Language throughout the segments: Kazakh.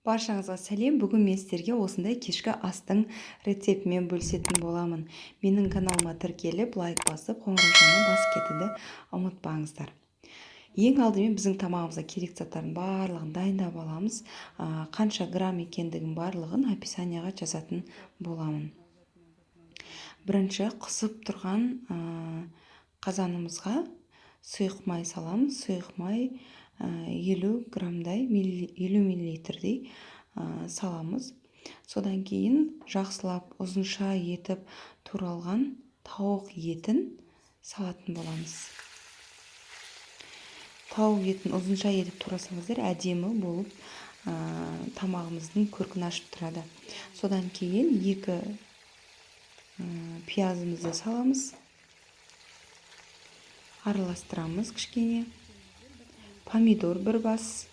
Баршаңызға сәлем. Бүгін мен сіздерге осындай кешкі астың рецептімен бөлісетін боламын. Менің каналыма тіркеліп, лайк басып, қоңыраушаны басып кетуді ұмытпаңыздар. Ең алдымен біздің тамағымызға керек заттардың барлығын дайындап аламыз. Қанша грамм екендігін барлығын описанияға жазатын боламын. Бірінші қызып тұрған қазанымызға сұйық май саламыз. Сұйық май 50 граммдай, 50 миллилитрдей саламыз. Содан кейін жақсылап ұзынша етіп туралған тауық етін салатын боламыз. Тауық етін ұзынша етіп турасаңыздар әдемі болып тамағымыздың көркін ашып тұрады. Содан кейін 2 пиязымызды саламыз. Араластырамыз кішкене. Помидор 1 бас.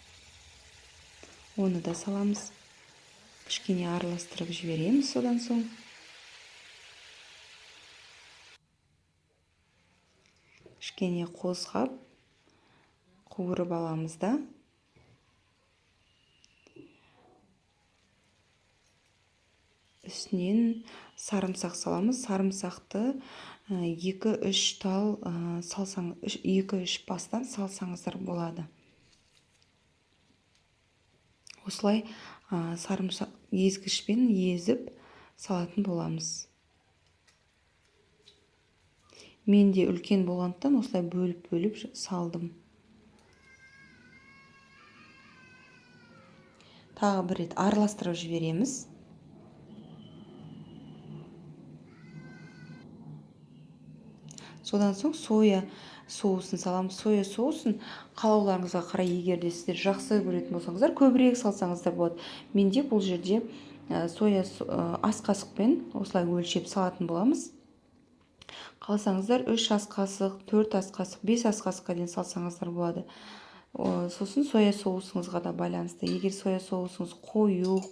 Оны да саламыз. Кішкене араластырып жібереміз содан соң. Кішкене қозғап қуырып аламыз да. Үстінен сарымсақ саламыз. Сарымсақты 2-3 тал салсаңыз, 2-3 бастан салсаңыздар болады. Осылай сарымсақ езгішпен езіп салатын боламыз. Мен де үлкен болғандықтан осылай бөліп салдым. Тағы бір рет араластырып жібереміз. Содан соң соя соусын саламыз. Соя соусын қалауларыңызға қарай, егер де сіздер жақсы көретін болсаңыздар, көбірек салсаңыздар болады. Менде бұл жерде соя ас қасықпен осылай өлшеп салатын боламыз. Қаласаңыздар 3 ас қасық, 4 ас қасық, 5 ас қасыққа дейін салсаңыздар болады. Сосын соя соусыңызға да байланысты. Егер соя соусыңыз қою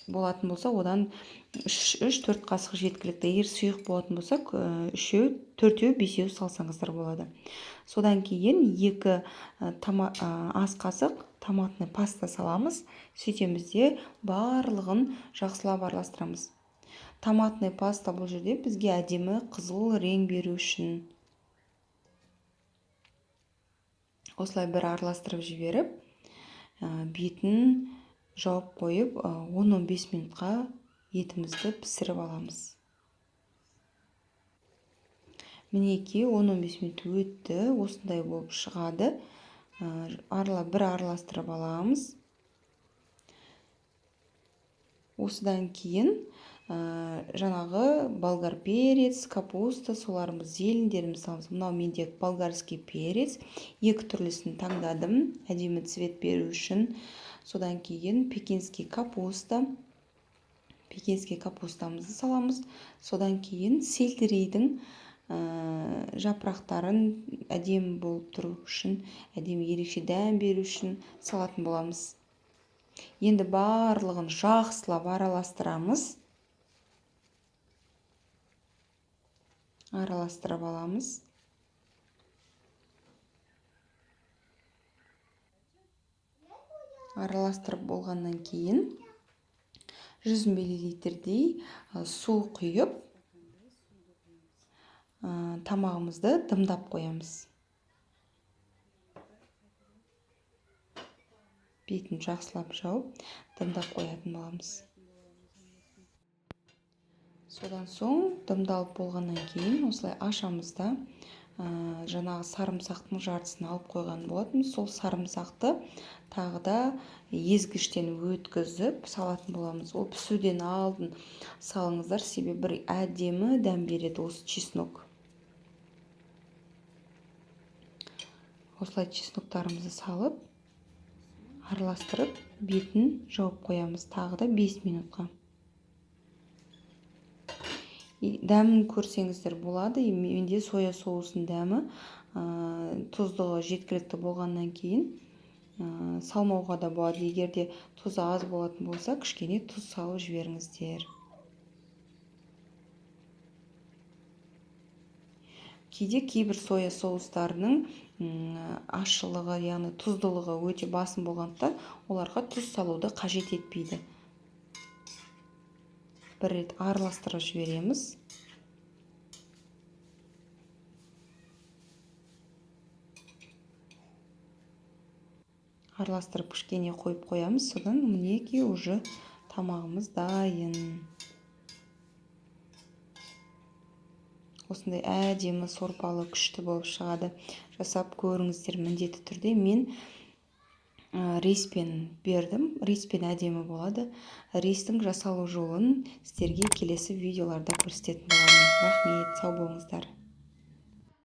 болатын болса, одан 3-4 қасық жеткілікті. Егер сұйық болатын болса, 3-4, 5 салсаңыздар болады. Содан кейін 2 ас қасық томатный паста саламыз. Сөйтеміз де барлығын жақсылап араластырамыз. Томатный паста бұл жерде бізге әдемі қызыл рең беру үшін. Осылай бір араластырып жіберіп, бетін жауып қойып, 10-15 минутқа етімізді пісіріп аламыз. Мінеки 10-15 минут өтті, осындай болып шығады. Бір араластырып аламыз. Осыдан кейін жаңағы болгар перец, капуста, соларымыз зелендеріміз саламыз. Мынау менде болгарский перец, 2 түрлісін таңдадым, әдемі цвет беру үшін. Содан кейін пекинский капустамызды саламыз. Содан кейін селтерейдің жапырақтарын әдемі болып тұру үшін, әдемі ерекше дәм беру үшін салатын боламыз. Енді барлығын жақсылап араластырамыз. Араластырып аламыз. Араластырып болғаннан кейін 100 миллилитрдей су құйып, тамағымызды дымдап қоямыз. Бетін жақсылап жауып, дымдап қоятын боламыз. Содан соң дымдалып болғаннан кейін осылай ашамыз да, жаңағы сарымсақтың жартысын алып қойған болатын. Сол сарымсақты тағы да езгіштен өткізіп салатын боламыз. Ол пісуден алдын салыңыздар, себебі бір әдемі дәм береді осы чеснок. Осылай чесноктарымызды салып, араластырып, бетін жауып қоямыз тағы да 5 минутқа. Дәмін көрсеңіздер болады. Менде соя соусын дәмі тұздығы жеткілікті болғаннан кейін салмауға да болады. Егер де тұзы аз болатын болса, кішкене тұз салып жіберіңіздер. Кейде кейбір соя соустарының ащылығы, яғни тұздылығы өте басым болғандықтан оларға тұз салуды қажет етпейді. Бір рет араластырып жібереміз. Араластырып кішкене қойып қоямыз. Содан мінекей уже тамағымыз дайын. Осындай әдемі сорпалы күшті болып шығады. Жасап көріңіздер міндетті түрде. Мен риспен бердім. Риспен әдемі болады. Ристің жасалу жолын сіздерге келесі видеоларда көрсететін боламын. Рахмет, сау болыңыздар.